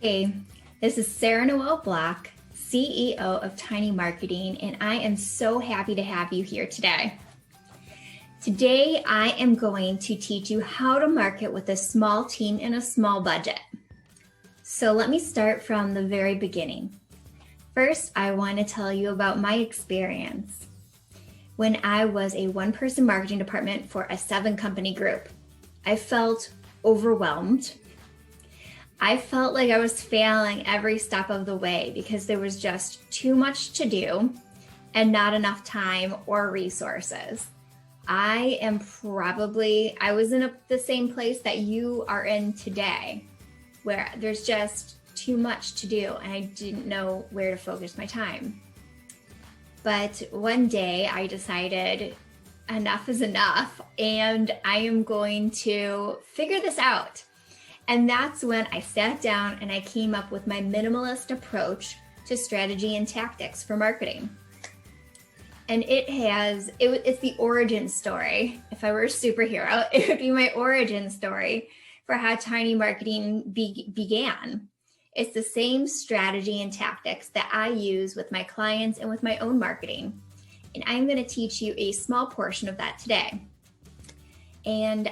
Hey, this is Sarah Noel Block, CEO of Tiny Marketing, and I am so happy to have you here today. Today, I am going to teach you how to market with a small team and a small budget. So let me start from the very beginning. First, I want to tell you about my experience when I was a one-person marketing department for a 7-company group. I felt overwhelmed. I felt like I was failing every step of the way because there was just too much to do and not enough time or resources. I was in the same place that you are in today, where there's just too much to do and I didn't know where to focus my time. But one day I decided enough is enough and I am going to figure this out. And that's when I sat down and I came up with my minimalist approach to strategy and tactics for marketing. And it's the origin story. If I were a superhero, it would be my origin story for how Tiny Marketing began. It's the same strategy and tactics that I use with my clients and with my own marketing. And I'm going to teach you a small portion of that today. And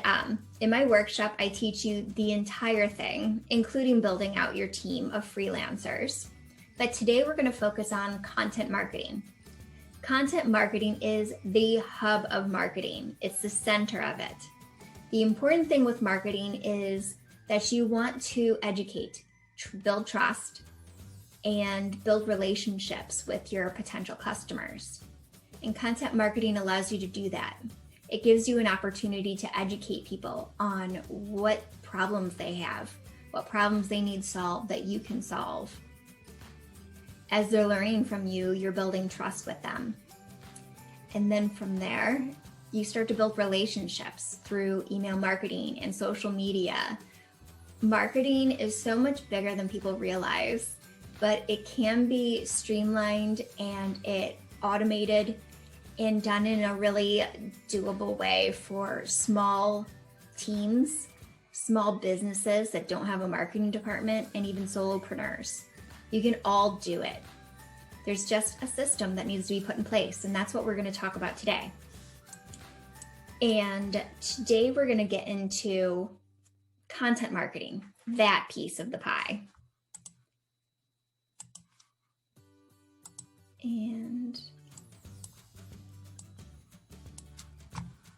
in my workshop, I teach you the entire thing, including building out your team of freelancers. But today we're going to focus on content marketing. Content marketing is the hub of marketing. It's the center of it. The important thing with marketing is that you want to educate, build trust, and build relationships with your potential customers. And content marketing allows you to do that. It gives you an opportunity to educate people on what problems they have, what problems they need solved that you can solve. As they're learning from you, you're building trust with them. And then from there, you start to build relationships through email marketing and social media. Marketing is so much bigger than people realize, but it can be streamlined and automated and done in a really doable way for small teams, small businesses that don't have a marketing department, and even solopreneurs. You can all do it. There's just a system that needs to be put in place, and that's what we're going to talk about today. And today we're going to get into content marketing, that piece of the pie. And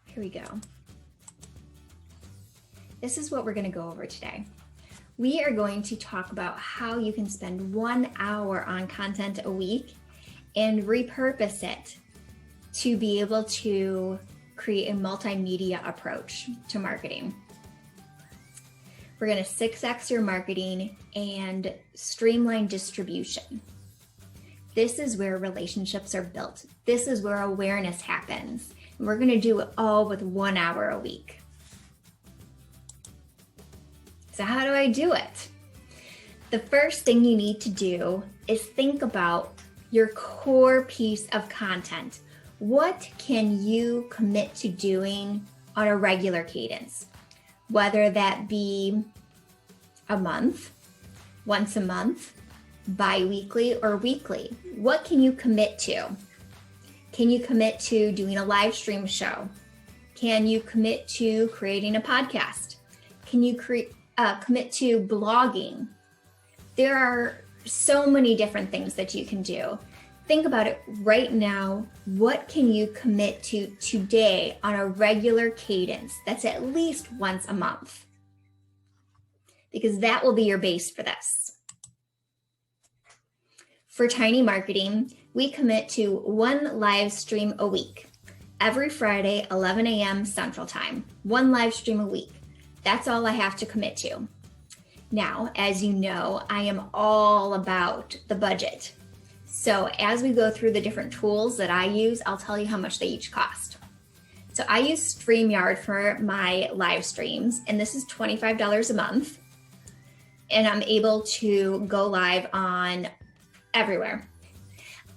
here we go. This is what we're going to go over today. We are going to talk about how you can spend 1 hour on content a week and repurpose it to be able to create a multimedia approach to marketing. We're going to 6x your marketing and streamline distribution. This is where relationships are built. This is where awareness happens. And we're going to do it all with 1 hour a week. So how do I do it? The first thing you need to do is think about your core piece of content. What can you commit to doing on a regular cadence? Whether that be a month, once a month, bi-weekly, or weekly. What can you commit to? Can you commit to doing a live stream show? Can you commit to creating a podcast? Can you commit to blogging? There are so many different things that you can do. Think about it right now. What can you commit to today on a regular cadence that's at least once a month? Because that will be your base for this. For Tiny Marketing, we commit to 1 live stream a week. Every Friday, 11 a.m. Central Time. 1 live stream a week. That's all I have to commit to. Now, as you know, I am all about the budget. So as we go through the different tools that I use, I'll tell you how much they each cost. So I use StreamYard for my live streams, and this is $25 a month. And I'm able to go live on everywhere.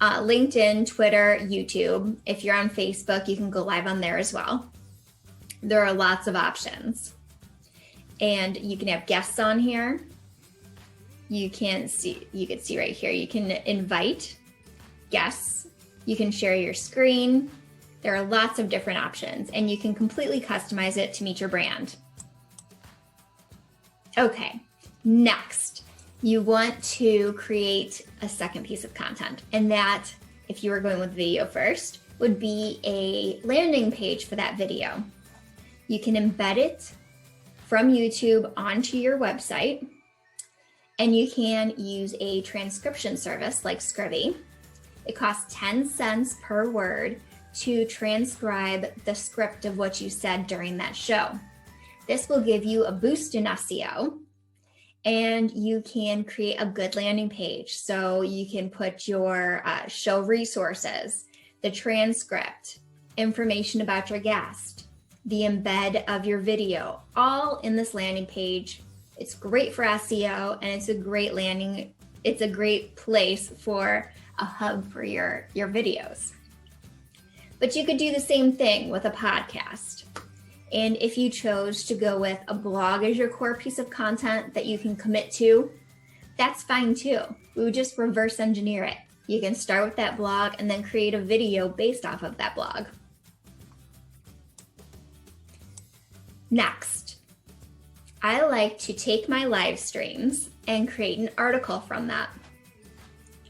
LinkedIn, Twitter, YouTube. If you're on Facebook, you can go live on there as well. There are lots of options. And you can have guests on here. you can see right here, you can invite guests, you can share your screen. There are lots of different options, and you can completely customize it to meet your brand. Okay, next, you want to create a second piece of content, and that, if you were going with video first, would be a landing page for that video. You can embed it from YouTube onto your website, and you can use a transcription service like Scribby. It costs 10 cents per word to transcribe the script of what you said during that show. This will give you a boost in SEO, and you can create a good landing page. So you can put your show resources, the transcript, information about your guest, the embed of your video, all in this landing page. It's great for SEO, and it's a great place for a hub for your videos. But you could do the same thing with a podcast. And if you chose to go with a blog as your core piece of content that you can commit to, that's fine too. We would just reverse engineer it. You can start with that blog and then create a video based off of that blog. Next, I like to take my live streams and create an article from that.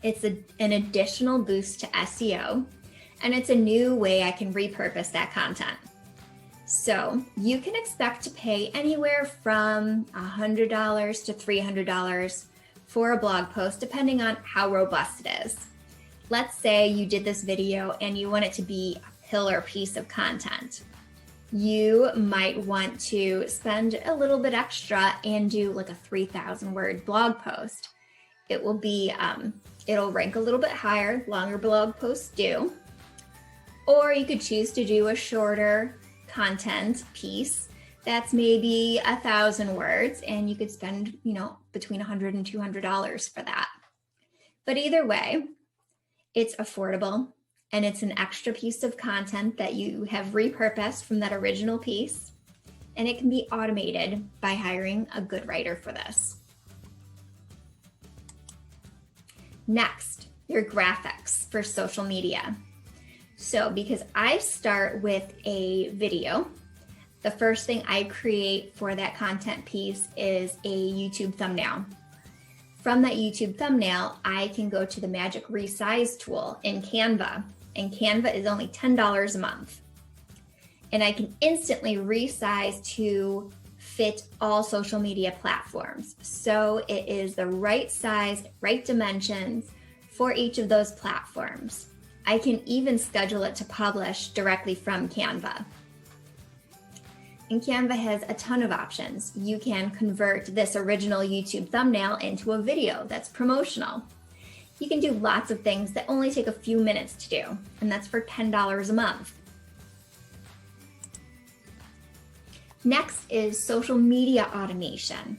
It's an additional boost to SEO, and it's a new way I can repurpose that content. So you can expect to pay anywhere from $100 to $300 for a blog post, depending on how robust it is. Let's say you did this video and you want it to be a pillar piece of content. You might want to spend a little bit extra and do like a 3,000 word blog post. It will be, it'll rank a little bit higher, longer blog posts do. Or you could choose to do a shorter content piece that's maybe 1,000 words, and you could spend, between $100 and $200 for that. But either way, it's affordable, and it's an extra piece of content that you have repurposed from that original piece, and it can be automated by hiring a good writer for this. Next, your graphics for social media. So because I start with a video, the first thing I create for that content piece is a YouTube thumbnail. From that YouTube thumbnail, I can go to the magic resize tool in Canva, and Canva is only $10 a month. And I can instantly resize to fit all social media platforms. So it is the right size, right dimensions for each of those platforms. I can even schedule it to publish directly from Canva. And Canva has a ton of options. You can convert this original YouTube thumbnail into a video that's promotional. You can do lots of things that only take a few minutes to do, and that's for $10 a month. Next is social media automation.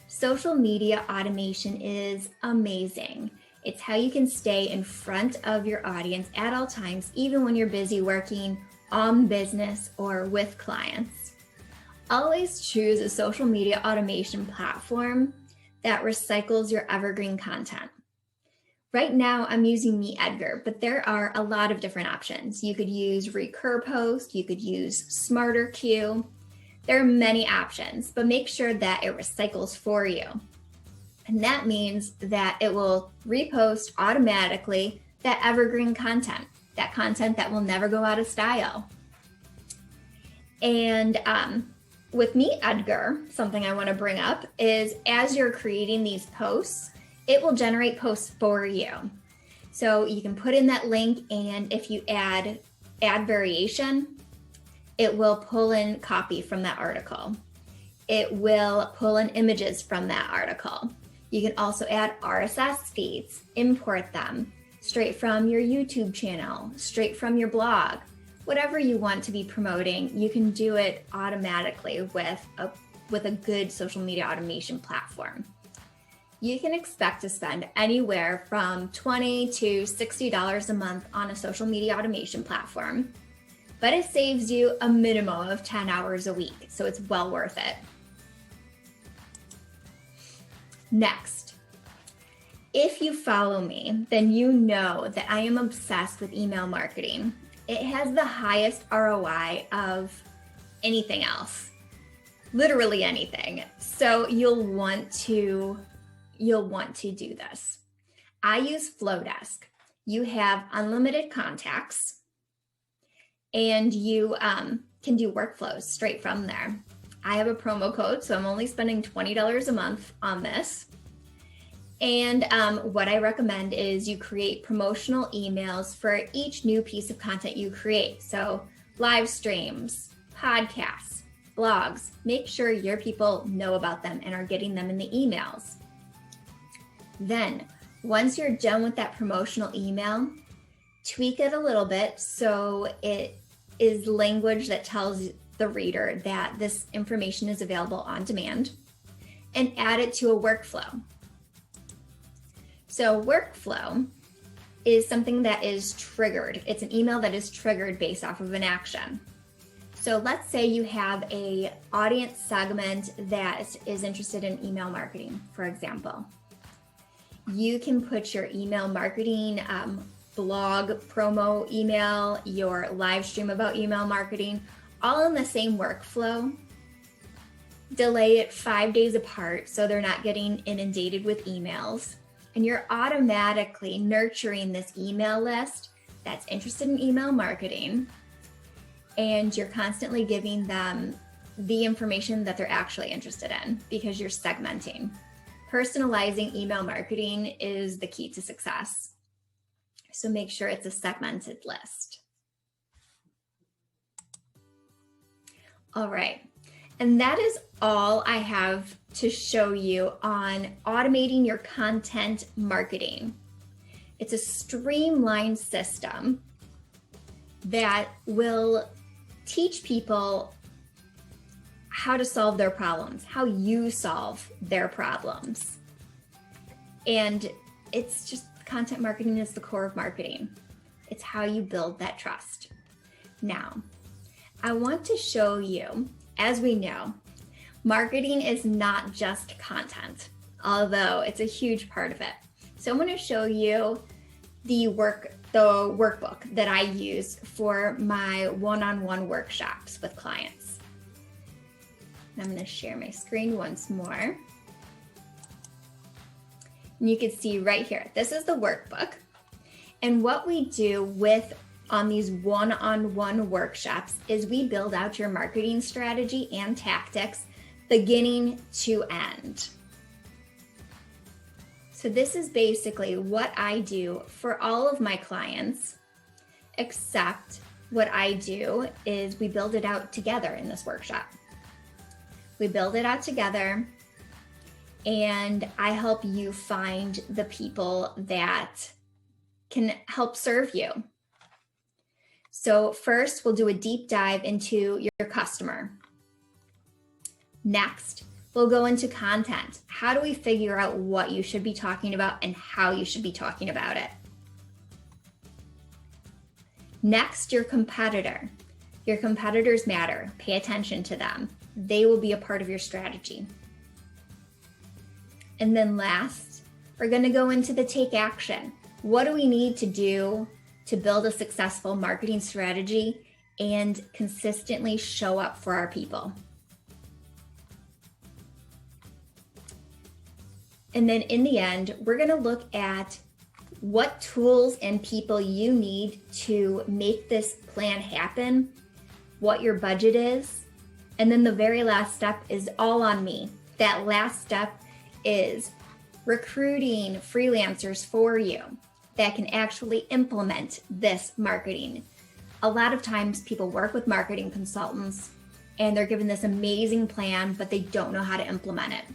Social media automation is amazing. It's how you can stay in front of your audience at all times, even when you're busy working on business or with clients. Always choose a social media automation platform that recycles your evergreen content. Right now, I'm using MeEdgar, but there are a lot of different options. You could use RecurPost, you could use SmarterQueue. There are many options, but make sure that it recycles for you. And that means that it will repost automatically that evergreen content, that content that will never go out of style. And with MeEdgar, something I want to bring up is as you're creating these posts, it will generate posts for you. So you can put in that link, and if you add variation, it will pull in copy from that article. It will pull in images from that article. You can also add RSS feeds, import them straight from your YouTube channel, straight from your blog. Whatever you want to be promoting, you can do it automatically with a good social media automation platform. You can expect to spend anywhere from $20 to $60 a month on a social media automation platform, but it saves you a minimum of 10 hours a week, so it's well worth it. Next, if you follow me, then you know that I am obsessed with email marketing. It has the highest ROI of anything else, literally anything. So you'll want to do this. I use Flowdesk. You have unlimited contacts, and you can do workflows straight from there. I have a promo code, so I'm only spending $20 a month on this. And what I recommend is you create promotional emails for each new piece of content you create. So live streams, podcasts, blogs, make sure your people know about them and are getting them in the emails. Then once you're done with that promotional email, tweak it a little bit so it is language that tells the reader that this information is available on demand, and add it to a workflow. So workflow is something that is triggered. It's an email that is triggered based off of an action. So let's say you have an audience segment that is interested in email marketing, for example. You can put your email marketing blog promo email, your live stream about email marketing, all in the same workflow. Delay it 5 days apart so they're not getting inundated with emails. And you're automatically nurturing this email list that's interested in email marketing. And you're constantly giving them the information that they're actually interested in because you're segmenting. Personalizing email marketing is the key to success. So make sure it's a segmented list. All right. And that is all I have to show you on automating your content marketing. It's a streamlined system that will teach people how to solve their problems, how you solve their problems. And it's just content marketing is the core of marketing. It's how you build that trust. Now, I want to show you, as we know, marketing is not just content, although it's a huge part of it. So I'm going to show you the workbook that I use for my one-on-one workshops with clients. I'm going to share my screen once more. And you can see right here, this is the workbook. And what we do on these one-on-one workshops is we build out your marketing strategy and tactics beginning to end. So this is basically what I do for all of my clients, except what I do is we build it out together in this workshop. We build it out together, and I help you find the people that can help serve you. So first, we'll do a deep dive into your customer. Next, we'll go into content. How do we figure out what you should be talking about and how you should be talking about it? Next, your competitor. Your competitors matter. Pay attention to them. They will be a part of your strategy. And then last, we're going to go into the take action. What do we need to do to build a successful marketing strategy and consistently show up for our people? And then in the end, we're going to look at what tools and people you need to make this plan happen, what your budget is, and then the very last step is all on me. That last step is recruiting freelancers for you that can actually implement this marketing. A lot of times people work with marketing consultants and they're given this amazing plan, but they don't know how to implement it.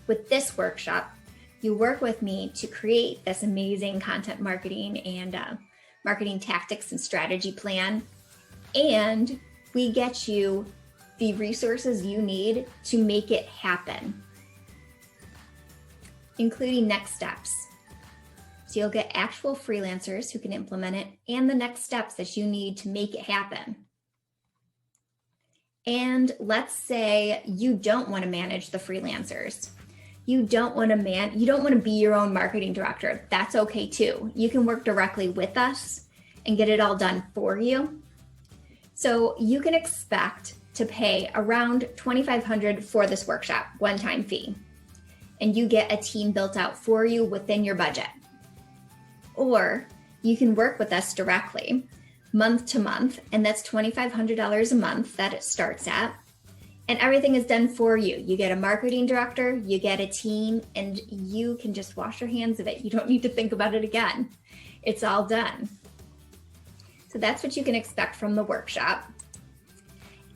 With this workshop, you work with me to create this amazing content marketing and marketing tactics and strategy plan. And we get you the resources you need to make it happen, including next steps. So you'll get actual freelancers who can implement it and the next steps that you need to make it happen. And let's say you don't want to manage the freelancers. you don't want to be your own marketing director. That's okay too. You can work directly with us and get it all done for you. So you can expect to pay around $2,500 for this workshop, one-time fee, and you get a team built out for you within your budget. Or you can work with us directly month to month, and that's $2,500 a month that it starts at. And everything is done for you. You get a marketing director, you get a team, and you can just wash your hands of it. You don't need to think about it again. It's all done. So that's what you can expect from the workshop.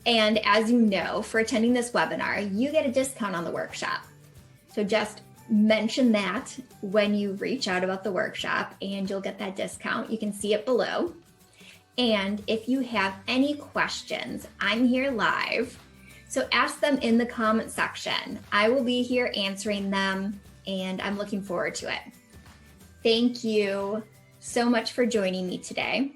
And as you know, for attending this webinar, you get a discount on the workshop. So just mention that when you reach out about the workshop and you'll get that discount. You can see it below. And if you have any questions, I'm here live. So ask them in the comment section. I will be here answering them, and I'm looking forward to it. Thank you so much for joining me today.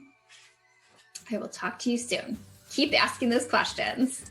I will talk to you soon. Keep asking those questions.